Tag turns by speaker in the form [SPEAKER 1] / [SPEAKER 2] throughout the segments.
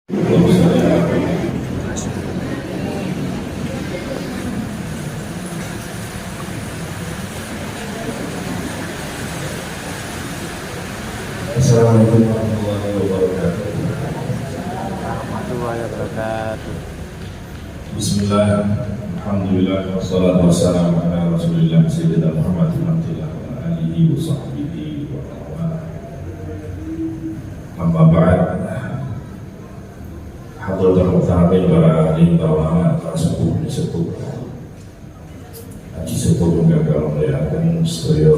[SPEAKER 1] Assalamualaikum warahmatullahi wabarakatuh. Bismillah, alhamdulillah, wassalatu wassalamu ala rasulillah sayyidina Muhammad wa alihi wa sahbihi wa ta'ala. Amma ba'd. Hadratul muhtamin para ahli, para ulama, para sepuh haji sepuh gagal melihatkan sedaya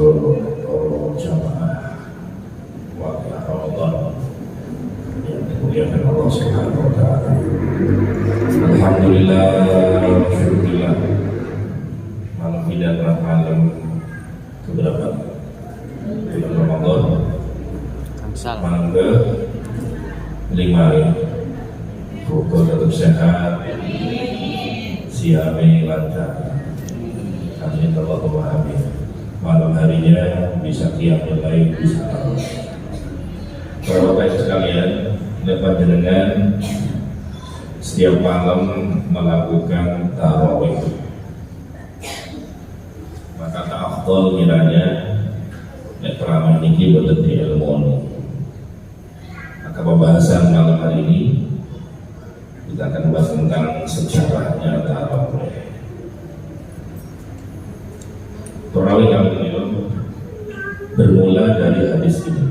[SPEAKER 1] jamaah wakil Ramadan yang dimuliakan Allah Subhanahu wa ta'ala. Alhamdulillah, alhamdulillah, malam ini adalah malam keberapa? Bulan Ramadan, malam ke-5 ini. Semoga tetap sehat, siami lancar. Amin Allahumma amin. Malam harinya bisa qiyamul lail, bisa tarawih. Para bapak sekalian, dapat dengan setiap malam melakukan tarawih, maka ta'afdol kiranya terawih ini betul di ilmu. Maka pembahasan malam hari ini kita akan bahas tentang sejarahnya tarawih. Tarawih kami bermula dari hadis ini.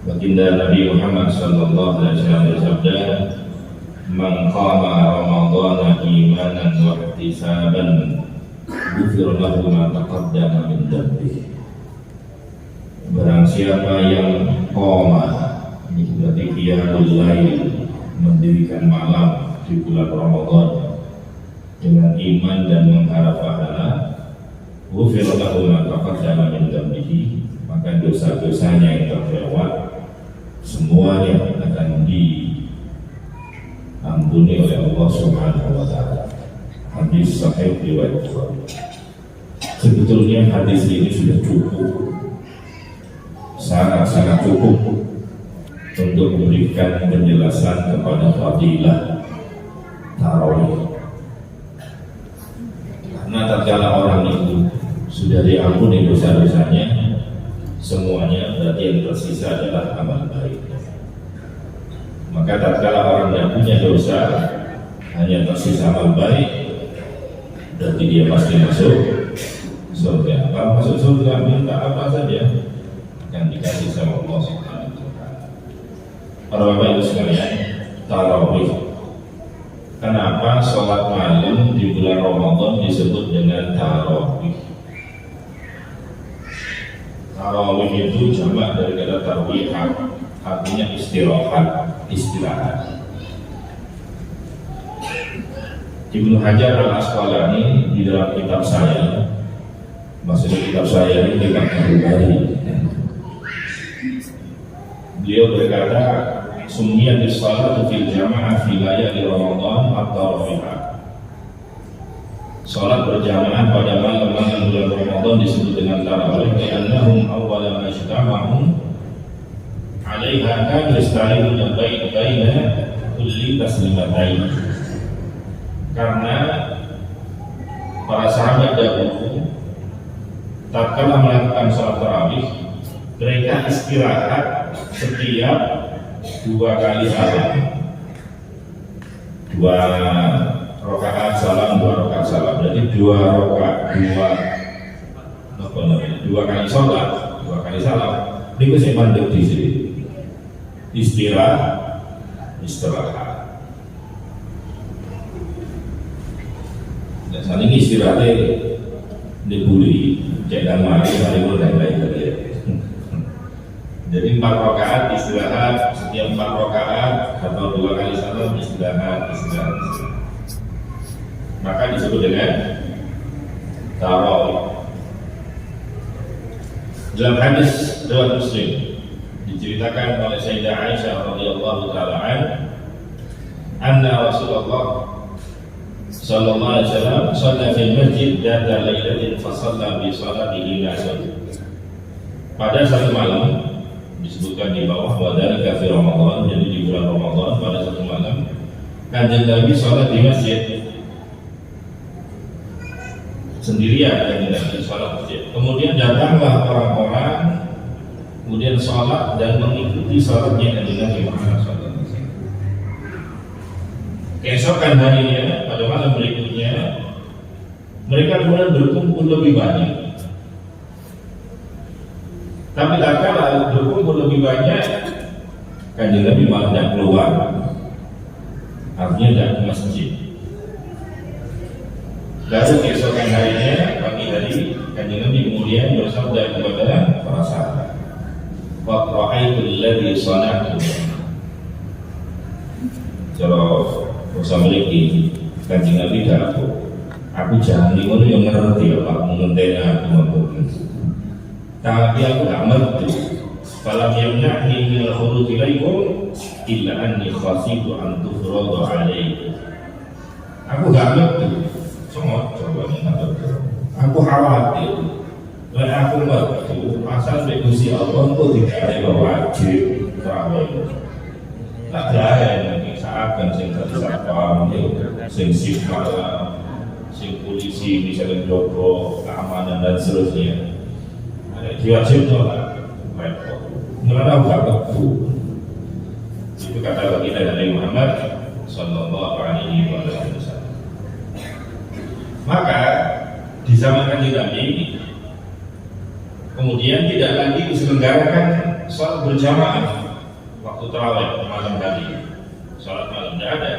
[SPEAKER 1] Baginda Nabi Muhammad sallallahu alaihi wasallam bersabda, "Man qama Ramadhana imanan wa ihtisaban, ghufira lahu ma taqaddama min dhanbihi." Barang siapa yang qama, ini berarti qiyamul lail, mendirikan malam di bulan Ramadan dengan iman dan mengharap pahala, ghufira lahu ma taqaddama min dhanbihi, maka dosa-dosanya yang terlewat semuanya akan diampuni oleh Allah Subhanahu wa ta'ala. Hadis sahih riwayat Bukhari. Sebetulnya hadis ini sudah cukup, sangat-sangat cukup untuk memberikan penjelasan kepada fadilah tarawih. Karena tatkala orang itu sudah diampuni dosa-dosanya, semuanya berarti yang tersisa adalah amal baik. Maka tatkala orang yang punya dosa hanya tersisa amal baik, berarti dia pasti masuk surga. Kalau masuk surga minta apa saja akan dikasih sama Allah Subhanahu wa ta'ala. Para bapak ibu sekalian, tarawih. Kenapa sholat malam di bulan Ramadan disebut dengan tarawih? Tarawih itu jamak dari kata tarwihat, artinya istirahat. Ibnu Hajar Al-Asqalani di dalam kitab saya, maksudnya kitab saya ini kitab Al-Bukhari, beliau berkata, "Summiyatis shalatu fil jama'ah fi layali Ramadan at-tarawih." Salat berjamaah pada malam-malam bulan Ramadan disebut dengan tarawih karena awwala ma ijtama'u 'alaiha kan yasta'iduna baina kulli taslimatain. Karena para sahabat dahulu tatkala melakukan salat tarawih, mereka istirahat setiap 2 kali salam. 2 rakaat salam, 2 rakaat salam. Berarti 2 kali sholat, 2 kali salam. Ini saya mandek di sini. Istirahat. Dan saat ini istirahatnya dibuli, jangan mari pun lain-lain tadi. Jadi 4 rakaat istirahat, setiap 4 rakaat atau 2 kali salam istirahat. Maka disebut dengan tarawih. Dalam hadis riwayat Muslim diceritakan oleh Sayyidah Aisyah radhiyallahu taala anna Rasulullah sallallahu alaihi wasallam shalla fil masjid data lailatin fa shalla bi salatihi nasun. Pada satu malam disebutkan di bawah wadalika fi Ramadan, jadi di Kanjeng Nabi sholat di masjid sendirian, Kanjeng Nabi sholat masjid. Kemudian datanglah orang-orang, kemudian sholat dan mengikuti sholatnya Kanjeng Nabi Muhammad SAW. Keesokan harinya, pada malam berikutnya, mereka kemudian berkumpul lebih banyak. Tapi tak kala berkumpul lebih banyak, Kanjeng Nabi malah tidak keluar, artinya tidak ke masjid. Lalu keesokan harinya, pagi hari, Kanjeng Nabi kemudian bersabda kepada para sahabat, "Wa ra'aitul ladzi sana'tu." Kalau usah memiliki Kanjeng Nabi aku jangan ngono yang ngerti apa menentena aku mampu. Tapi aku tak ngerti. Falam yamna'ni min al-khuruj ilaikum illa anni khasitu an tufradu alaikum. Aku gak ngerti. Coba aku khawatir. Dan aku ngerti asal Gusti Allah kok tidak ada wajib tarawih. Tak ada yang seakan sing tersapa sing sifat sing polisi misalnya jogo keamanan dan seterusnya. Diwajib tolak repot. Mereka bukan betul. Itu kata baginda dari Muhammad Sallallahu Alaihi Wasallam. Maka di zaman Kanjeng Nabi kemudian tidak lagi diselenggarakan sholat berjamaah waktu tarawih malam hari. Sholat malam tidak ada.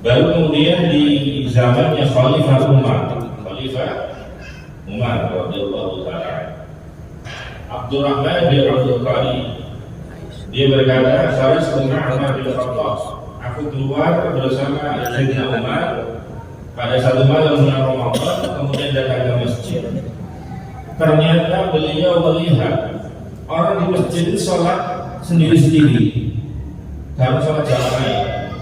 [SPEAKER 1] Baru kemudian di zamannya Khalifah Umar radhiyallahu taala, Abdurrahman bin Abdul Qadir, dia berkata, "Saya setengah Umar bin Khattab. Aku keluar bersama Sayyidina Umar pada satu malam bulan Ramadan, kemudian datang ke masjid. Ternyata beliau melihat orang di masjid itu sholat sendiri-sendiri, karena sholat jamaah.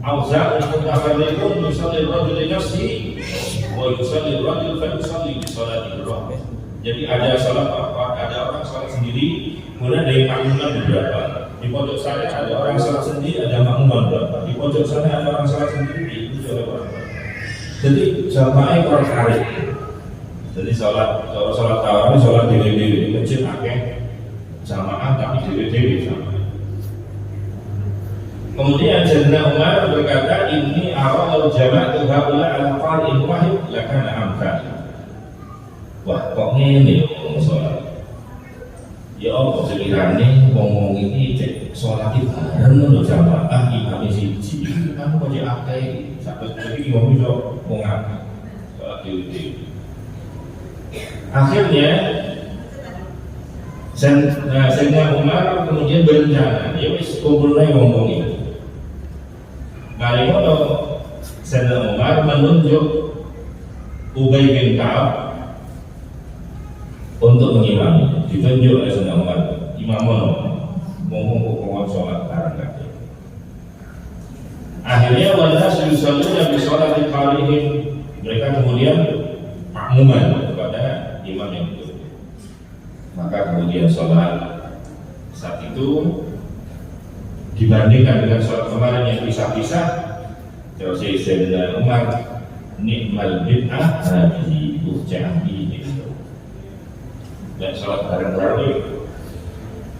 [SPEAKER 1] Auza' mutafarriqun yusalli ar-rajulu li nafsihi wa yusalli ar-rajulu fa yusalli bi sholati ar-rahmah." Jadi ada orang sholat sendiri, kemudian ada makmuman beberapa. Di pojok sana ada orang sholat sendiri, ada makmuman beberapa. Di pojok sana ada orang sholat sendiri, itu ada orang. Jadi jamaah orang kali. Jadi sholat tarawih, sholat diri-diri di masjid akeh jamaah tapi diri-diri sama. Kemudian Sayyidina Umar berkata, "Ini awal jama'atu haula ala qari'in wahid lakana amkan." Wah, kok ngene ngomong sholat. Ya Allah, sekiranya ngomong ini cek sholat itu bareng lho jamaah imam siji. Kamu kok akeh sampai iki ngomong iso ngangkat sholat diri. Akhirnya Sayyidina Umar kemudian berencana, ya wis kumpulnya ngomong ini. Mari ngono Sayyidina Umar menunjuk Ubay bin Ka'ab untuk mengimami, ditunjuk oleh Sayyidina Umar, imamun ngomong hukuman sholat bareng. Akhirnya wanas yusalluna bi sholati qarihim, mereka kemudian makmuman kepada imam yang itu. Maka kemudian sholat saat itu dibandingkan dengan sholat kemarin yang pisah-pisah, terus Sayyidina Umar, nikmal bid'ah hadhihi ujjahdi. Dan sholat bareng-bareng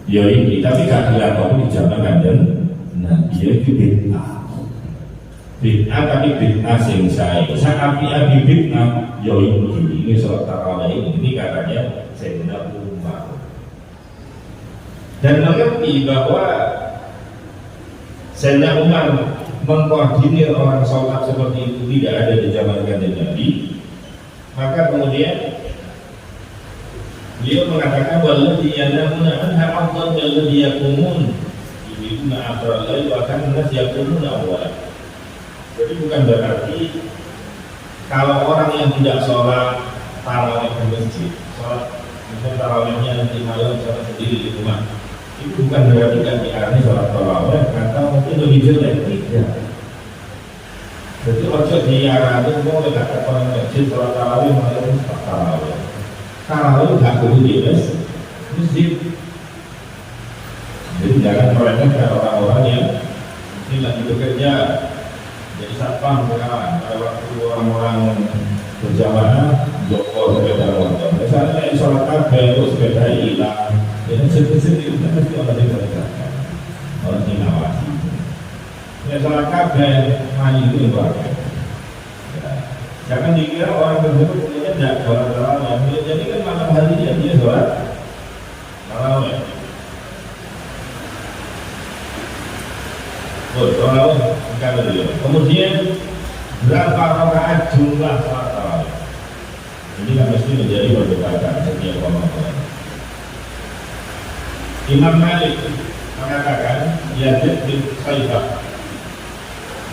[SPEAKER 1] ya ini, tapi gak dilakukan di zaman Kanjeng Nabi. Itu bid'ah tapi bid'ah sing sae. Api bid'ah ya ini sholat tarawih ini katanya Sayyidina Umar. Dan mengerti bahwa Sayyidina Umar mengkoordinir orang sholat seperti itu tidak ada di zaman Kanjeng Nabi, maka kemudian beliau mengatakan walladzi yanamuna anha afdal walladzi yaqumun yuriduna akhral lail wa kana nas yaqumuna awwal. Jadi bukan berarti kalau orang yang tidak sholat tarawih di masjid, sholat misalnya tarawihnya nanti malam sholat sendiri di rumah, itu bukan berarti kan diarani sholat tarawih atau mungkin lebih jelek, tidak. Jadi ojo diarani mau kata orang masjid sholat tarawih malam sholat tarawih. Tarawih nggak perlu di masjid. Jadi jangan meremehkan orang-orang yang ini lagi bekerja Jepang sekarang pada waktu orang-orang berjamaah Joko sepeda motor. Misalnya sholat kabeh kok sepeda hilang, ya sedikit-sedikit itu mesti orang yang bergerak, orang yang ngawasi. Ya sholat kabeh main itu bagus. Jangan dikira orang tersebut punya tidak sholat tarawih. Jadi kan malam hari dia sholat tarawih. Tarawih kalau dia. Kemudian berapa rakaat jumlah sholat tarawih? Ini kan mesti menjadi perdebatan setiap orang. Imam Malik mengatakan Yazid bin Saibah,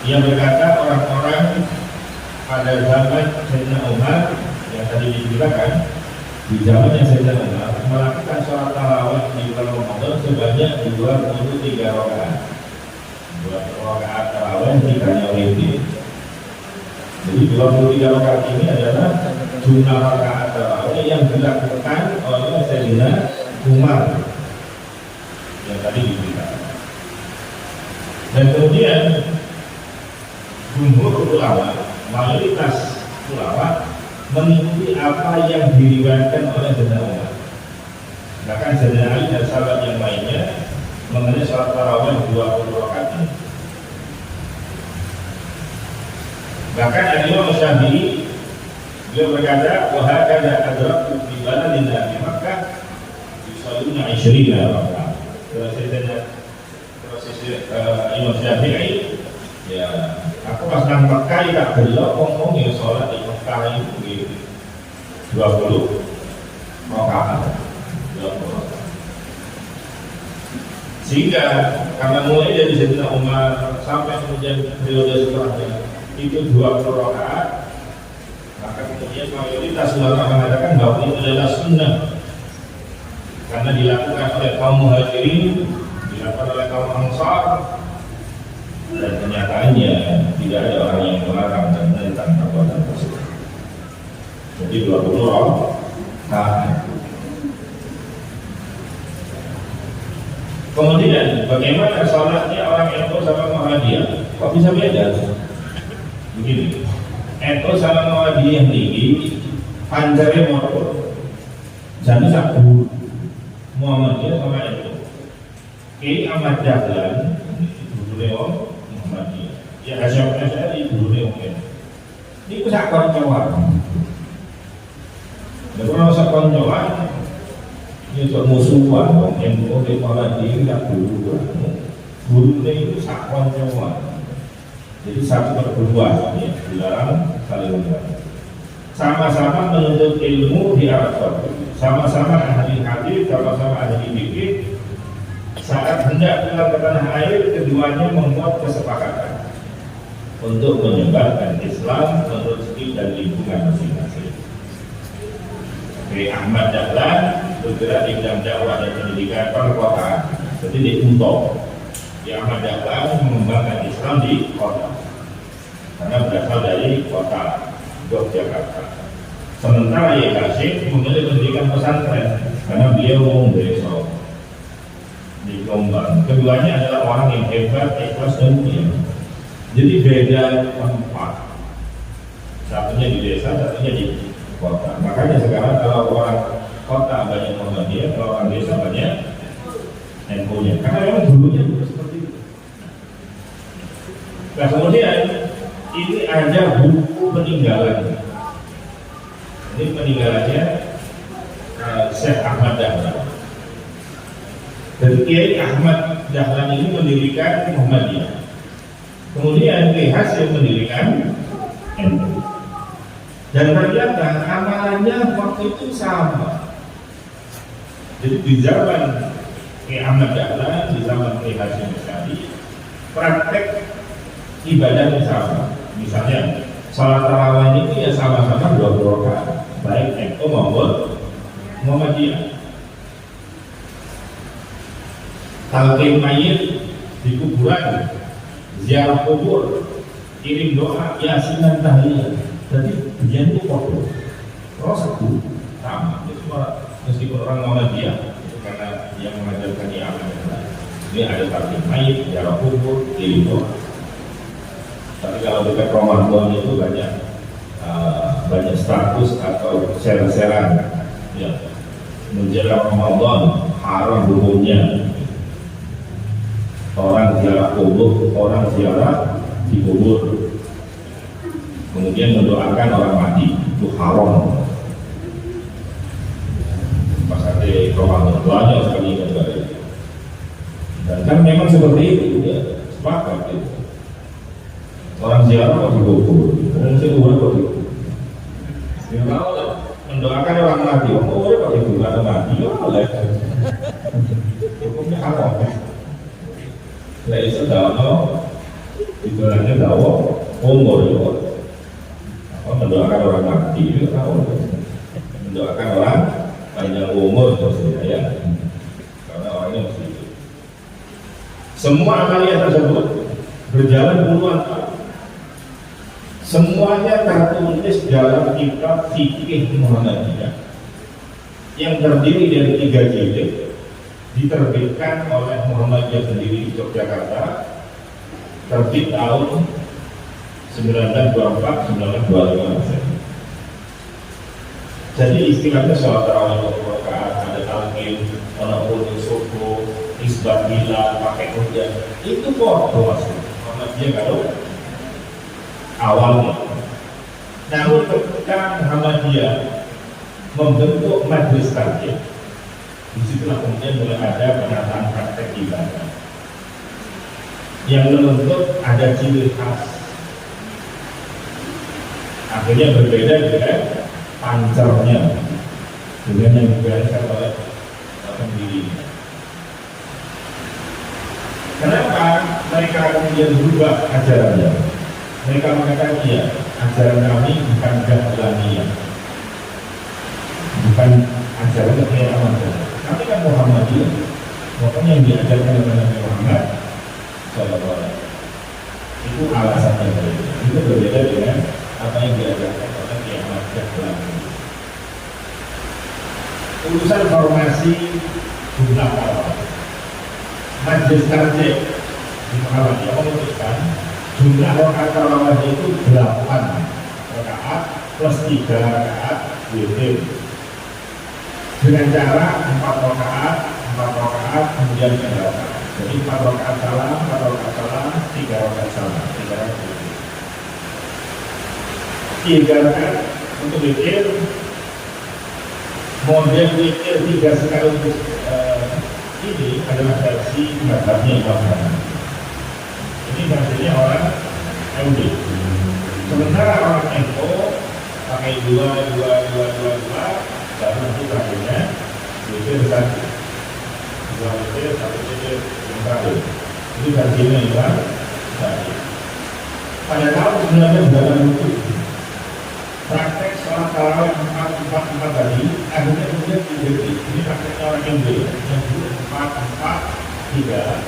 [SPEAKER 1] yang berkata orang-orang pada zaman Sayyidina Umar yang tadi diceritakan, di zamannya Sayyidina Umar melakukan sholat tarawih di bulan Ramadan sebanyak 23 rakaat. 2 rakaat tarawih dikanya witir. Jadi 23 rakaat ini adalah jumlah rakaat tarawih yang dilakukan oleh Sayyidina Umar yang tadi diceritakan. Dan kemudian jumhur ulama, mayoritas ulama mengikuti apa yang diriwayatkan oleh Sayyidina Umar. Bahkan Sayyidina Ali dan sahabat yang lainnya mengenai sholat tarawih 20 rakaat ini. Bahkan Imam Syafi'i beliau berkata, wahakada adraktu fi baladina di Makkah yusalluna 20 rakaat. Terus Imam Syafi'i, ya aku pas nang Mekah tak belok ngomong ya sholat di Mekah itu 20 rakaat. Sehingga karena mulai dari Sayyidina Umar sampai kemudian periode setelahnya itu 20 rakaat, maka kemudian mayoritas ulama mengatakan bahwa itu adalah sunnah karena dilakukan oleh kaum muhajirin, dilakukan oleh kaum ansar, dan kenyataannya tidak ada orang yang melarang dan menentang perbuatan tersebut. Jadi 20 rakaat. Kemudian bagaimana sholatnya orang NU sama Muhammadiyah? Kok bisa beda? Begini, NU sama Muhammadiyah yang tinggi, panjangnya motor, jadi satu. Muhammadiyah sama NU. Kiai Ahmad Dahlan, Guru Leon Muhammadiyah. Ya Hasyim Asy'ari Guru Leon. Ini sak koncoan. Kalau sak koncoan ini untuk musuhan, yang boleh malah diri tak guru itu sakwan jawa. Jadi satu berdua, ya, dilarang saling menyerang. Sama-sama menuntut ilmu di Arab Saudi, sama-sama ahli hadis, sama-sama ahli fikih. Saat hendak pulang ke tanah air, keduanya membuat kesepakatan untuk menyebarkan Islam menurut stil dan lingkungan masing-masing. Ahmad Dahlan bergerak di bidang dakwah dan pendidikan perkotaan, jadi di Unto. Ahmad Dahlan mengembangkan Islam di kota, karena berasal dari kota Yogyakarta. Sementara Hasyim memilih pendidikan pesantren, karena beliau mau besok di Jombang. Keduanya adalah orang yang hebat, ikhlas dan mulia. Jadi beda tempat, satunya di desa, satunya di kota. Makanya sekarang kalau orang kota banyak Muhammadiyah, kalau orang desa banyak NU-nya. Karena memang dulunya seperti itu. Nah kemudian ini ada buku peninggalan. Ini peninggalannya Syekh Ahmad Dahlan. Dan Kiai Ahmad Dahlan ini mendirikan Muhammadiyah. Kemudian Kiai Hasyim mendirikan NU. Dan ternyata amalannya waktu itu sama. Jadi di zaman Kiai Ahmad Dahlan, di zaman Kiai Hasyim Asy'ari, praktek ibadahnya sama. Misalnya salat tarawih itu ya sama-sama 20 rakaat, baik NU maupun Muhammadiyah. Talqin mayit di kuburan, ziarah kubur, kirim doa, yasin dan tahlil. Jadi ujian itu kodoh, terus satu sama. Itu meskipun orang Muhammadiyah, itu karena yang mengajarkan Ahmad Dahlan. Ini ada talqin mayit, ziarah kubur, kirim doa. Tapi kalau dekat Ramadan itu banyak status atau share-sharean ya. Menjelang Ramadan haram hukumnya orang ziarah kubur, orang ziarah di kubur, kemudian mendoakan orang mati, itu haram. Pas ada Ramadan banyak sekali negara itu. Dan kan memang seperti itu ya, sepakat itu. Orang ziarah kok di kubur, orang kubur kok di kubur. Ya kalau mendoakan orang mati, kubur kok di kubur ada mati, ya boleh. Hukumnya haram. Nah itu dalam itu dawa umur itu. Mendoakan orang mati itu tahu. Mendoakan orang panjang umur maksudnya ya. Karena orangnya mesti itu. Semua amalia tersebut berjalan puluhan tahun. Semuanya tertulis dalam kitab fikih Muhammadiyah yang terdiri dari 3 jilid, diterbitkan oleh Muhammadiyah sendiri di Yogyakarta, terbit tahun 1924-1925. Jadi istilahnya sholat tarawih 20 rakaat, ada talqin, ono qunut subuh, isbat bila, pakai hujan, itu foto masuk Muhammadiyah kalau awalnya. Namun ketika Muhammadiyah membentuk majelis taklim, disitulah kemudian mulai ada penataan praktek ibadah yang menuntut ada ciri khas. Akhirnya berbeda dengan pancernya dengan yang dibereskan oleh pendirinya. Kenapa mereka kemudian berubah ajarannya? Mereka mengatakan iya, ajaran kami bukan Gahlaniyah, bukan ajaran Muhammad. Tapi kan Muhammadiyah, pokoknya yang diajarkan oleh Nabi Muhammad SAW. Itu alasannya berbeda. Itu berbeda dengan apa yang diajarkan oleh Muhammad Gahlaniyah. Urusan formasi jumlah tarawih, majelis tarjih di Muhammadiyah memutuskan jumlah rakaat tarawih itu 8 rakaat plus 3 rakaat witir, dengan cara 4 rakaat kemudian 3 rakaat. Jadi 4 rakaat salam, 3 rakaat salam, 3 rakaat witir. 3 rakaat untuk witir, model witir 3 sekaligus ini adalah versi mazhabnya Imam Hanafi. Ini maksudnya orang MD. Sementara orang NU pakai 2, baru nanti terakhirnya witir 1. 2 witir, 1 witir yang terakhir. Itu versinya Imam Hanafi. Pada tahun 1987 praktek sholat tarawih 4 tadi akhirnya kemudian diganti. Ini prakteknya orang MD yang dulu 4, 3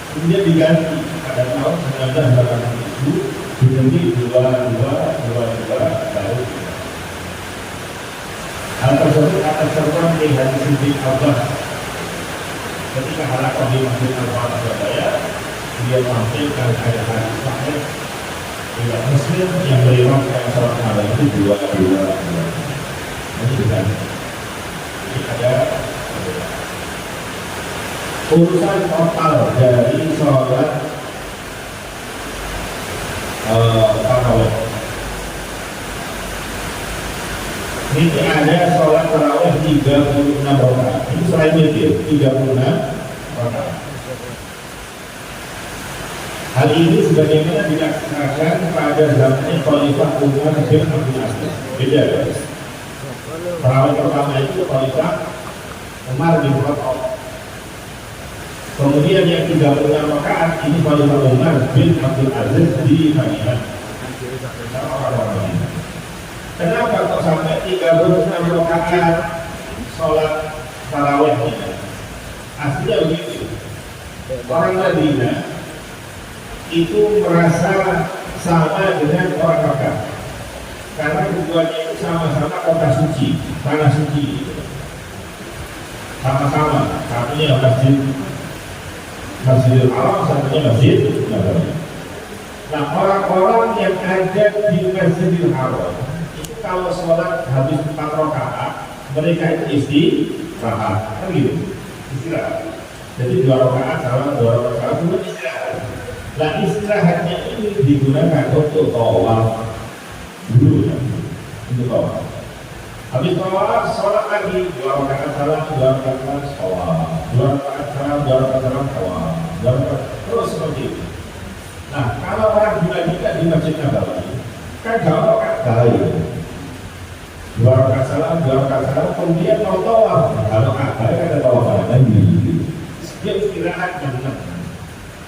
[SPEAKER 1] kemudian diganti pada tahun 1987 diganti 2 baru. Hal tersebut atas serta pilihan Siddiq Abbas ketika halaqah di Masjid Al-Fatah Surabaya. Dia tampilkan ada hadis sahih riwayat Muslim yang meriwayatkan sholat malam itu 2. Ini bukan. Ini ada urusan total dari sholat tarawih. Ini ada sholat tarawih 36 rakaat. Ini selain witir 36 rakaat. Hal ini sebagaimana dilaksanakan pada zamannya Khalifah Umar bin Abdul Aziz. Beda guys. Tarawih pertama itu Khalifah Umar bin Khattab. Kemudian yang 36 rakaat ini Khalifah Umar bin Abdul Aziz di Madinah. Kenapa kok sampai 36 rakaat sholat tarawih ini? Aslinya begitu. Orang Madinah itu merasa sama dengan orang Mekah karena keduanya itu sama-sama kota suci, tanah suci, sama-sama. Satunya Masjidil Haram, satunya Masjid Nabawi. Nah, orang-orang yang ada di Masjidil Haram itu kalau sholat habis 4 rakaat, mereka itu istirahat, kan gitu, istirahat. Jadi 2 rakaat salah, 2 rakaat cuma istirahat. Nah, istirahatnya ini digunakan untuk tawaf dulu ya, untuk tawaf. Habis tawaf, sholat lagi 2 rakaat salah, 2 rakaat tawaf, 2 rakaat salah, 2 rakaat salah, tawaf, 2 rakaat, terus seperti itu. Nah, kalau orang juga di Masjid Nabawi, kan kalau Ka'bah itu 2 rakaat salah, 2 rakaat salah, kemudian mau tawaf. Kalau Ka'bah kan ada tawaf lagi. Dia istirahat benar.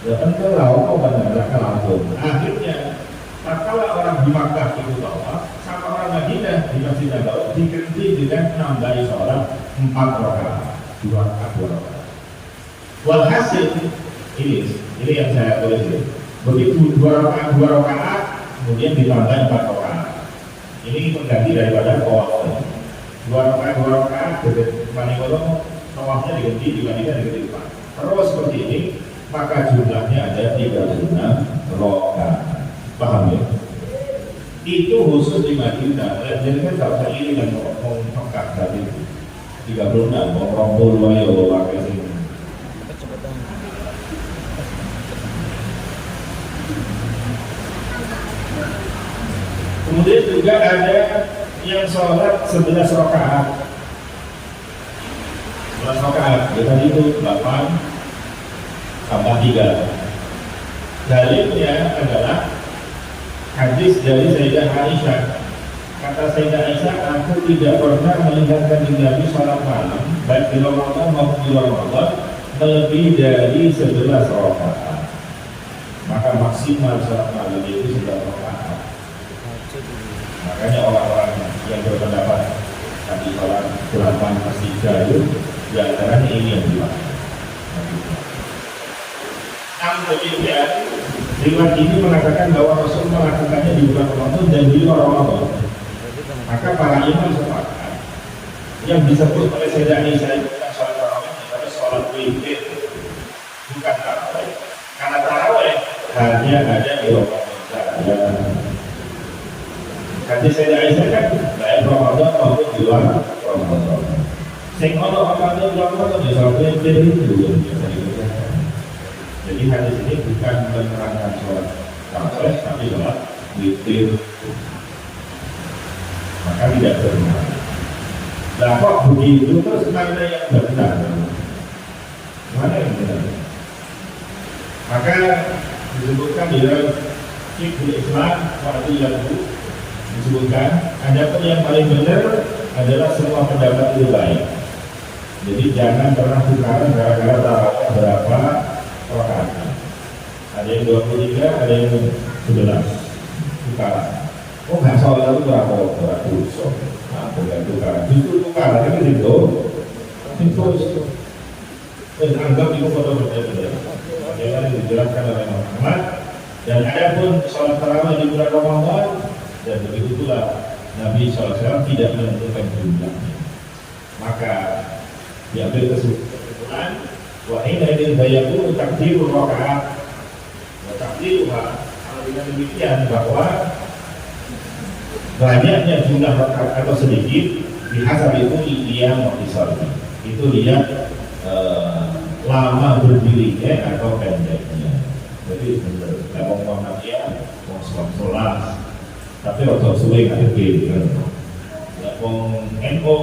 [SPEAKER 1] Ya kan kalau benar langsung. Akhirnya, kalau orang di Makkah itu tawaf, sama orang Madinah di Masjid Nabawi diganti dengan nambah sholat 4 rakaat, 2 rakaat, 2 rakaat. Walhasil ini yang saya tulis ini. Begitu 2 rakaat, kemudian ditambah 4 rakaat. Ini pengganti daripada tawaf. 2 rakaat, manikono tawafnya diganti dibandingkan dengan 4. Terus seperti ini, maka jumlahnya ada 36 rakaat. Paham ya? Itu khusus di Madinah. Jadi kan tak usah ini dan ngomong Mekah tadi 36, ngomong puluh ya Allah pakai sini. Kemudian juga ada yang sholat 11 rakaat. 11 rakaat, ya tadi itu 8 tambah 3. Dalilnya adalah hadis dari Sayyidah Aisyah. Kata Sayyidah Aisyah, aku tidak pernah melihatkan Nabi sholat malam baik di Ramadan maupun di luar Ramadan lebih dari 11 rakaat. Maka maksimal sholat malam itu 11 rakaat. Makanya orang-orang yang berpendapat tadi sholat 8+3 itu diantaranya ini yang dilakukan. Namun demikian, riwayat ini mengatakan bahwa Rasul melakukannya di bulan Ramadan dan di luar Ramadan. Maka para imam sepakat yang disebut oleh Sayyidah Aisyah itu bukan sholat tarawih, tapi sholat witir, bukan tarawih. Karena tarawih hanya ada di Ramadan. Hadis Sayyidah Aisyah kan baik Ramadan maupun di luar Ramadan. Sing ono Ramadan di luar Ramadan ya sholat witir itu yang biasa dikerjakan. Jadi hadis ini bukan menerangkan sholat tarawih, tapi sholat witir. Maka tidak benar. Nah kok begitu terus mana yang benar? Mana yang benar? Maka disebutkan di dalam Fiqhul Islam waktu yang disebutkan, adapun yang paling benar adalah semua pendapat itu baik. Jadi jangan pernah tukaran gara-gara tarawih berapa rakaat. Ada yang 23, ada yang 11. Tukaran. Oh nggak sholat itu berapa dosa? Nah, bukan tukaran. Justru tukaran itu dan anggap itu foto berbeda. Bagaimana dijelaskan oleh Muhammad. Dan ada pun sholat tarawih di bulan Ramadan dan begitu itulah Nabi SAW tidak menentukan jumlahnya. Maka diambil kesimpulan wah ini bayaku takdirul rakaat wa takdiruha. Kalau dengan demikian bahwa banyaknya jumlah rakaat atau sedikit dihasab itu dia motisal itu lihat lama berdirinya atau pendeknya. Jadi benar kalau Muhammadiyah mau sholat tapi waktu suwe nggak kan wong NO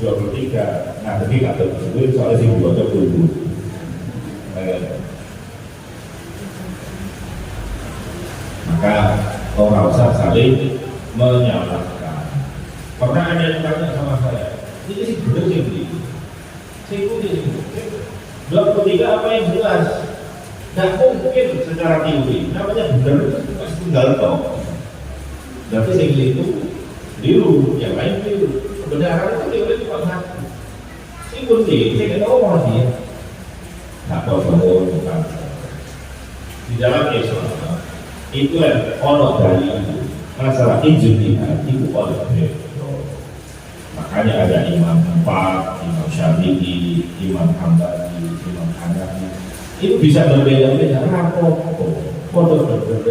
[SPEAKER 1] 23 nah tapi nggak suwe soalnya sih 20. Maka orang usah saling menyalahkan. Pernah ada yang tanya sama saya, ini sih benar sih begini. Saya ikuti sih. 23 apa yang jelas? Tidak mungkin secara teori. Namanya benar itu pasti tinggal toh. Berarti saya itu keliru, yang lain keliru. Kebenaran itu teori cuma satu. Saya ikuti, saya kata oh dia. Nah kalau bukan di dalam Islam itu ono dari masalah ijtihad itu oleh beliau. Makanya ada Imam 4, Imam Syafi'i, Imam Hambali, Imam Hanafi. Itu bisa berbeda-beda. Kenapa? Pondok-pondok.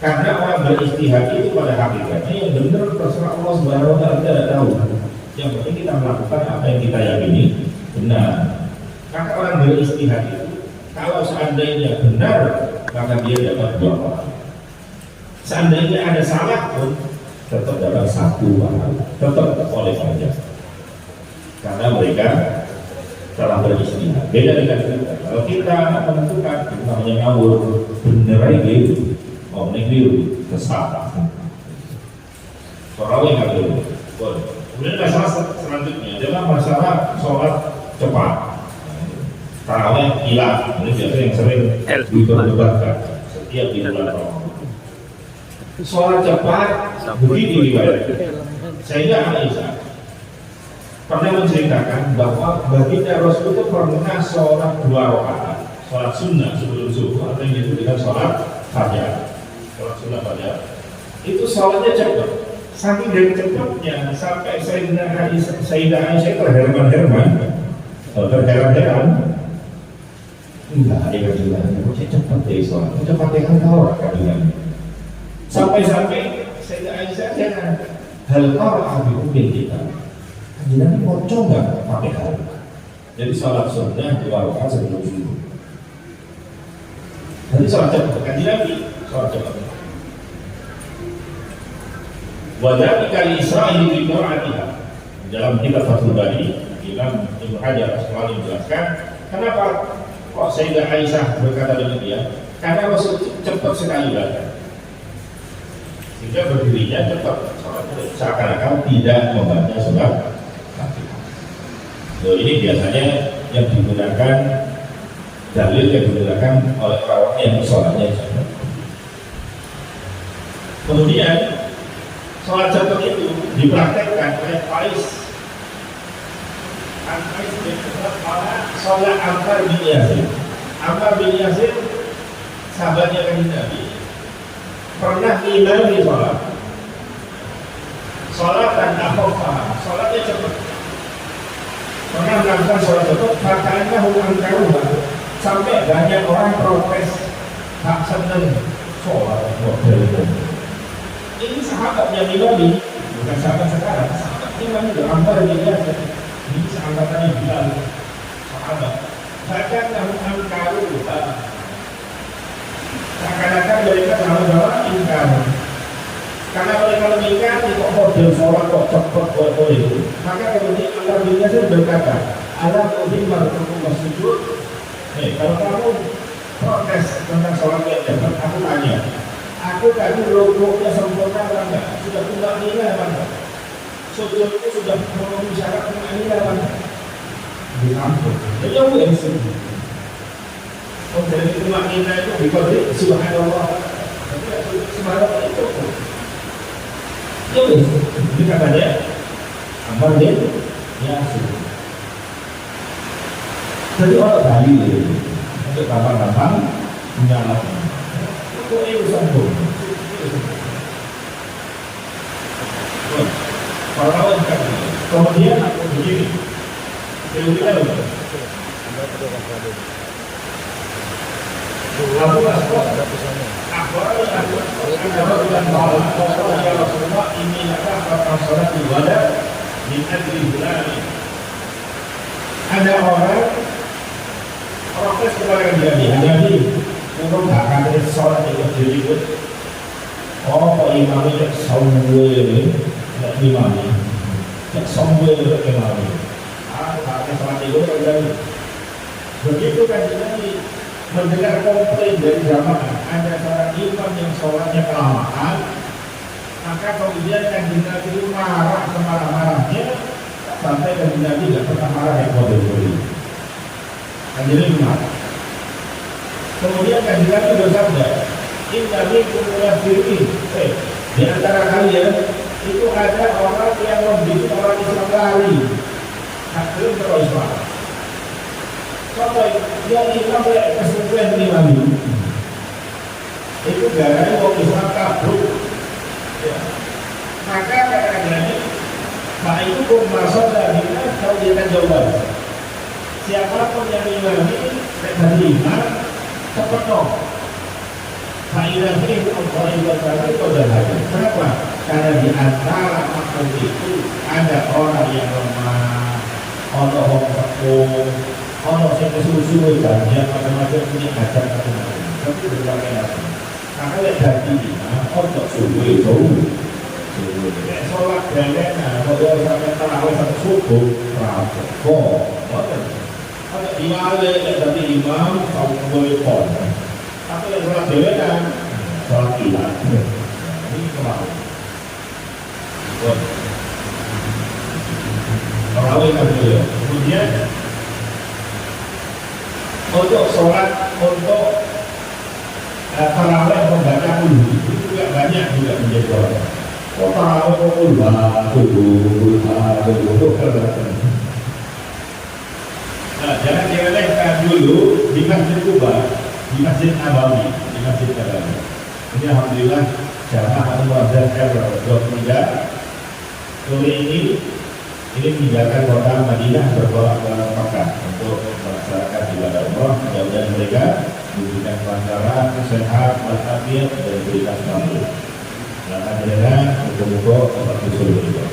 [SPEAKER 1] Karena orang beristihad itu pada hakikatnya yang benar terserah Allah Subhanahu wa taala, tidak tahu. Yang penting kita melakukan apa yang kita yakini benar. Maka orang beristihad itu kalau seandainya benar maka dia dapat 2 pahala. Seandainya ada salah pun tetap dapat 1 pahala. Tetap boleh saja. Karena mereka telah beristihad. Beda dengan kita. Kalau kita menentukan namanya ngawur, bener aja mau negeri kesalahan. Soalnya nggak boleh. Kemudian masalah selanjutnya adalah masalah sholat cepat. Tarawih hilang. Ini biasa yang sering diperdebatkan setiap di bulan Ramadan. Sholat cepat begini riwayatnya. Sehingga Aisyah pernah menceritakan bahwa baginda Rasul itu pernah sholat 2 rakaat, sholat sunnah sebelum subuh atau yang disebut dengan sholat fajar. Sholat sunnah fajar itu sholatnya cepat, saking dari cepatnya sampai Sayyidah Aisyah terheran-heran, enggak ada yang bilang, kok cepat deh sholat, cepat deh kan kau orang sampai Sayyidah Aisyah jangan hal qara'a bi ummi kita, jadi kocok nggak pakai hal. Jadi sholat sunnah 2 rakaat sebelum subuh. Jadi sholat cepat, kaji Nabi sholat cepat. Wajah kali Israel di qiraatiha. Dalam kitab Fathul Bari, Imam Ibnu Hajar Asqalani menjelaskan kenapa kok Sayyidah Aisyah berkata demikian? Karena Rasul cepat sekali belajar, sehingga berdirinya cepat, seakan-akan tidak membaca surat Fatihah. Ini biasanya yang digunakan, dalil yang digunakan oleh orang yang sholatnya cepat. Kemudian sholat cepat itu dipraktekkan oleh Faiz bin pada sholat Ammar bin Yasir. Ammar bin Yasir sahabatnya kan Nabi, pernah imami sholat dan akhafah, sholatnya cepat, pernah melakukan sholat cepat, makanya hukum karuha sampai banyak orang protes tak senang sholat model itu. Ini sahabatnya imami, bukan sahabat sekarang, sahabat imami itu Ammar bin Yasir. Ini sahabatnya bilang sahabat, bahkan hukum karuha, seakan-akan mereka sama-sama ingkar. Karena mereka ingkar kok model sholat kok cepat kok itu. Maka kemudian Ammar bin Yasir berkata, "Ala tuhimar hukum sujud." Kalau kamu protes tentang sholat yang cepat, aku tanya, aku tadi rukuknya sempurna apa enggak? Sudah tumakninah apa enggak? Sujud itu sudah memenuhi syarat tumakninah apa enggak? Diampun. Jadi aku yang sujud. Oh, dari tumakninah itu diberi subhanallah. Tapi subhanallah itu ya wis, ini katanya Ammar bin Yasir. Jadi orang tadi untuk gampang-gampang menyalahkan. Itu sombong. Kalau kemudian aku begini, teorinya loh. Abu Aswad, ini adalah sholat ibadah di negeri bulan. Ada orang protes kepada Nabi, untuk akan ada sholat yang berjilid. Oh, kok imamnya sombong ini, tidak imamnya, tidak sombong untuk imamnya. Pakai sholat itu kan begitu kan Nabi mendengar komplain dari jamaah ada seorang imam yang sholatnya kelamaan, maka kemudian kan Nabi itu marah semarah-marahnya sampai kan Nabi tidak pernah marah yang kode-kode. Kan jadi marah. Kemudian kan Nabi bersabda, "Inna minkum munafiqin." Di antara kalian itu ada orang yang membidik orang Islam lari, belum terus Islam. Sampai dia imam kayak keseluruhan imam itu gara-gara orang Islam kabur. Ya. Maka kadang-kadang Pak itu pun masuk dari kalau dia akan jawab. Siapapun yang imam ini dari imam cepat dong.
[SPEAKER 2] Fa'idah ini Allah Ibadah itu ada lagi. Kenapa? Karena di antara makhluk itu ada orang yang lemah, orang yang tekung, orang yang kesusu dan yang macam-macam punya ajar macam-macam. Tapi berbagai macam. Karena yang dari orang subuh itu, sholat dan kalau sampai tarawih sampai subuh, rapopo, ada imam yang dari imam sampai boleh. Apa yang sholat dewan kan? Sholat ilah. Ini kemarin. Tarawih kan dulu. Kemudian untuk sholat untuk tarawih membaca dulu itu juga banyak juga menjadi sholat. Oh tarawih dulu. Nah jangan diremehkan dulu di Masjid Kuba. Di Masjid Nabawi, ini alhamdulillah jamaah Al-Muazzin R23 sore ini meninggalkan kota Madinah bertolak ke Makkah untuk melaksanakan ibadah umrah. Mudah-mudahan mereka diberikan kelancaran, sehat, walafiat dan diberikan selamat. Alhamdulillah, mudah-mudahan tempat usul juga.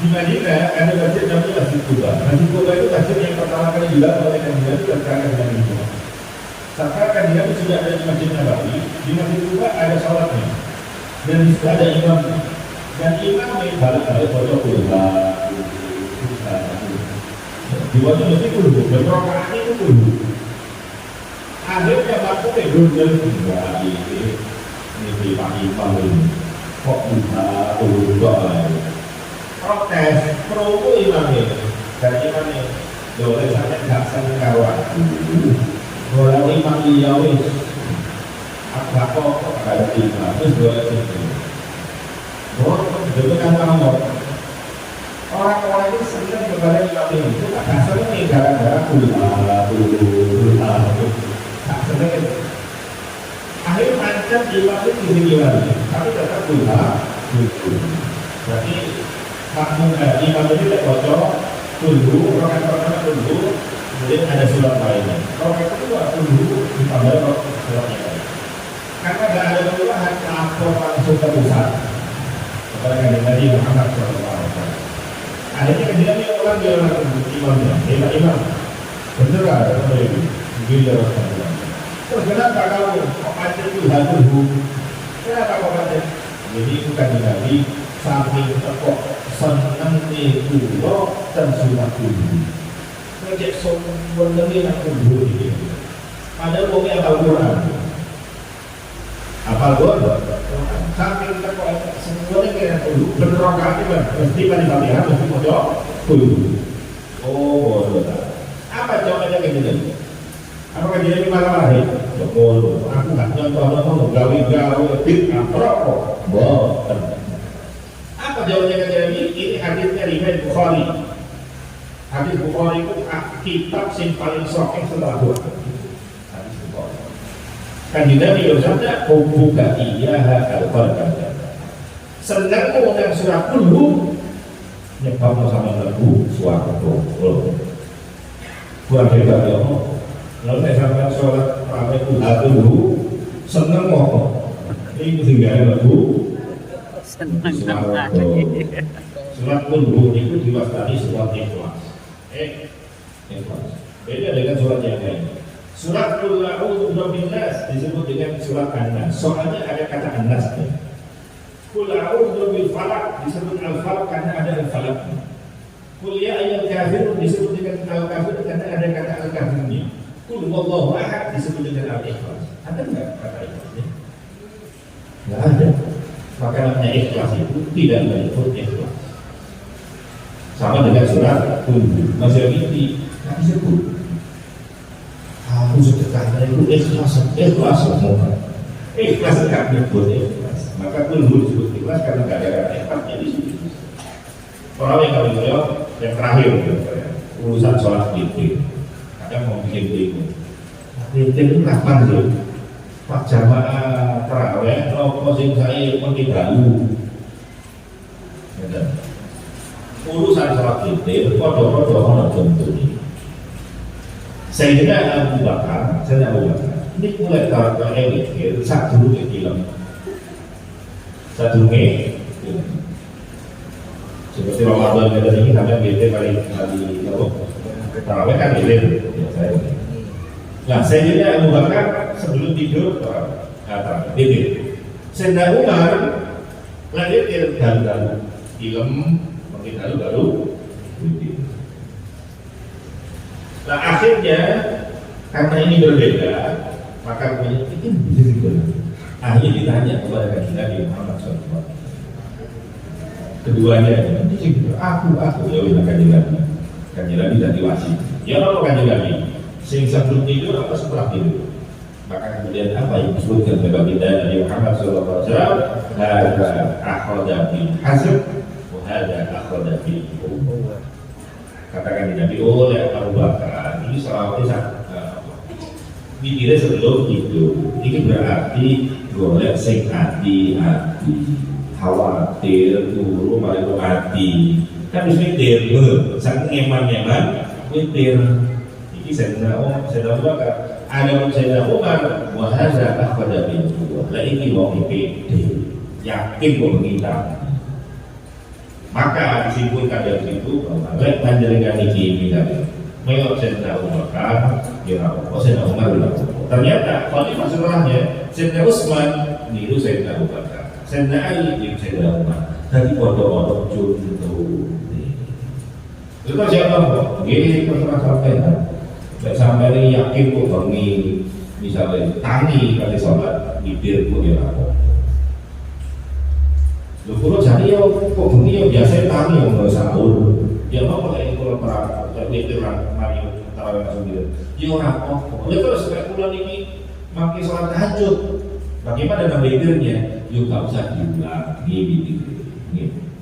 [SPEAKER 2] Di Madinah ada masjid namanya Masjid Kuba. Masjid Kuba itu masjid yang pertama kali juga oleh Nabi terkait dengan itu. Sampai kan dia sudah ada di Masjid Nabawi, di Masjid Kuba ada sholatnya, dan di situ ada imam, dan imam yang balik ada foto kurba, di bawah mesti kurba, berrokaat itu kurba. Akhirnya waktu itu enggak ini Pak Imam ini, kok bisa kurba? Protes, pro imamnya, dan imamnya, boleh sampai nggak sengkawan. Kalau imam iyawis apa kok ada imam terus boleh itu itu kan orang-orang itu senang kepada imam itu tak senang nih gara-gara tak senang itu akhir macam imam itu gini-gini tapi tetap berarti makmum imam itu tidak bocor tunggu orang pertama tunggu. Kemudian ada surat lainnya. Kalau kedua dulu ditambah suratnya lain. Karena tidak ada perubahan, lapor langsung ke pusat kepada Nabi Muhammad SAW. Akhirnya dia orang imamnya, imam. Betul ada itu. Dia Rasulullah. Terus kenapa kalau macam itu haduhu? Kenapa kau macam? Jadi bukan Nabi samping tekok senang itu dan sunat dulu. Projek sombong lagi nak kumpul ini. Padahal orang yang Al-Quran, apal Quran, samping terkait semuanya kira dulu berrokat itu mesti pada Fatihah mesti pojok dulu. Oh bodoh. Apa jawabannya kayak gitu? Apakah dia ini marah-marah? Bodoh. Aku nggak nyontoh gawe bid rokok. Bodoh. Apa jawabannya kayak gini? Ini hadisnya riwayat Bukhari. Hadis Bukhari itu kitab yang paling sahih setelah Quran. Hadis Bukhari. Kan juga bersabda, "Buka iyaha al-qalb." Senangmu dengan surat dulu, nyebabmu sama lagu suara dulu. Buat hebat ya, lalu saya sampai sholat ramai Tuhan dulu, senang mau. Ini tinggal lagu. Senang surat dulu itu diwastani surat ikhlas. Ikhlas. Beda dengan surat yang lain. Surat Qul a'udzu birabbin nas disebut dengan surat An-Nas. Soalnya ada kata An-Nas. Qul a'udzu birabbil falaq disebut al-falaq karena ada al-falaq. Qul ya ayyuhal kafirun disebut dengan al-kafir karena ada kata al-kafirnya. Qul huwallahu ahad disebut dengan al-ikhlas. Ada enggak kata ikhlasnya? Enggak ada. Maka namanya ikhlas itu tidak menyebut ikhlas. Sama dengan surat Qul. Masih lagi tidak disebut. Aku sedekahnya itu ikhlas semua. Ikhlas tidak menyebut ikhlas. Maka Qul disebut ikhlas karena tidak ada kata ikhlasnya di situ. Orang yang kami beliau yang terakhir urusan sholat witir. Kadang mau bikin bingung. Witir itu kapan sih? Pak jamaah terawih, kalau sing saya pergi baru. Urusan sholat witir, kodoh-kodoh orang contoh ini. Sayyidina Abu Bakar, ini mulai tahun ini satu film seperti Ramadan kita ini sampai bete kali tarawih kan bete. Nah, saya jadi Abu Bakar sebelum tidur bete. Sayyidina Umar lagi galu-galu film makin galu-galu. Nah, akhirnya karena ini berbeda, maka kemudian ini begitu. Akhirnya ditanya kepada kanjeng Nabi Muhammad SAW. Keduanya, aku ya udah kanjeng Nabi jadi wasi. Ya Allah kanjeng Nabi, sing sebelum tidur apa setelah tidur? Maka kemudian apa yang disebutkan oleh Nabi Muhammad SAW? Hada akhada bil hazm, wa hada akhada bil quwwah. Katakan Nabi oleh Abu Bakar ini salawatnya mikirnya sebelum itu. Ini berarti golek sing hati-hati, khawatir, turu malah hati. Kan harus mikir, sang ngeman-ngeman, mikir. Ini Sayyidina Bakar, ada Sayyidina Umar, wahada akhada bil quwwah. Lah ini wong pede, yakin kok kita. Maka disimpulkan dari itu bahwa lek panjenengan iki tadi melok Sayyidina Abu Bakar ya apa Sayyidina Umar bilang ternyata khalifah setelahnya Sayyidina Utsman niru Sayyidina Abu Bakar, Sayyidina Ali niru Sayyidina Umar. Tadi pondok-pondok contoh itu kan siapa kok gini pernah sampai yakin kok bengi misalnya tangi kali sholat bibir kok ya apa. Lho kula jane yo kok bengi yo biasa tangi yo nggak sahur. Ya apa lek kula mikir mari tarawih sendiri. Yo ora apa. Lha terus kayak kula niki mangke salat tahajud. Bagaimana dengan witirnya? Yo enggak usah diulangi witir.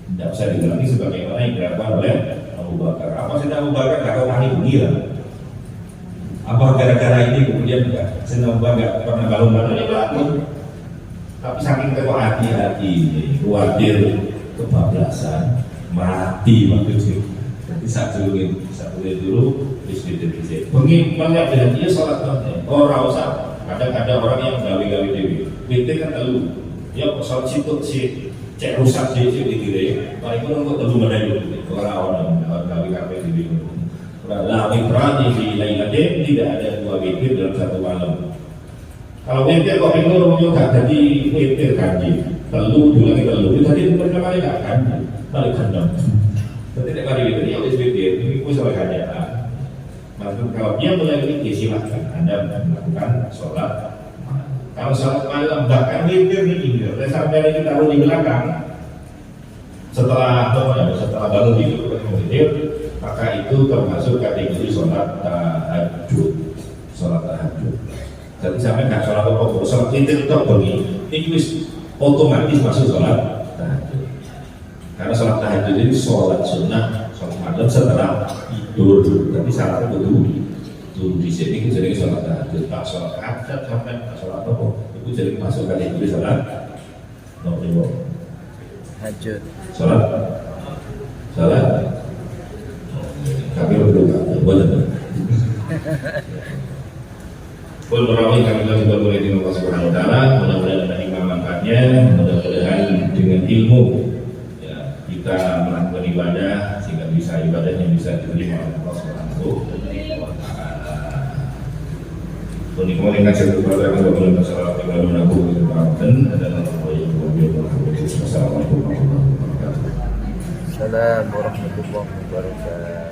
[SPEAKER 2] Enggak usah diulangi sebagaimana yang dilakukan oleh Abu Bakar. Apa sih Abu Bakar enggak tahu tangi bengi lah. Apa gara-gara ini kemudian enggak senang banget pernah bangun ini bangun. Tapi saking kok hati-hati, khawatir kebablasan, mati maksudnya. Jadi satu dulu, istri-istri. Mungkin banyak dengan dia sholat orang usah. Kadang-kadang orang yang gawe-gawe dewi, witir kan telu. Ya sholat situ si cek rusak si witir. Paling pun untuk telu mana dulu. Orang gawe-gawe dewi. Lah witrani di lailatin tidak ada dua witir dalam satu malam. Kalau witir kok itu juga jadi witir kanji telu diulangi telu itu tadi pertama kali nggak kanji balik kandang tapi tidak kali witir ya wis witir ini pun salah kenyataan. Maksud kalau dia mulai witir silahkan Anda melakukan sholat. Kalau sholat malam bahkan witir ini sampai ini taruh di belakang setelah bangun tidur witir maka itu termasuk kategori sholat tahajud. Jadi sampai nggak sholat apa-apa, sholat witir itu bengi, ini otomatis masuk sholat tahajud. Karena sholat tahajud ini sholat sunnah, sholat malam setelah tidur. Tapi syaratnya betul di sini itu jadi sholat tahajud. Tak sholat tahajud sampai tak sholat apa, itu jadi masuk kategori sholat tahajud. Sholat. Kami belum boleh. Pun berawal kami juga boleh di Allah Subhanahu Wa Taala. Mudah-mudahan ada hikmah manfaatnya. Mudah-mudahan dengan ilmu ya, kita melakukan ibadah sehingga bisa ibadahnya bisa diterima oleh Allah Subhanahu Wa Taala. Pun kemudian kasih kepada kita boleh masalah kita menabung dan Allah yang Assalamualaikum warahmatullahi wabarakatuh.
[SPEAKER 3] Assalamualaikum warahmatullahi wabarakatuh.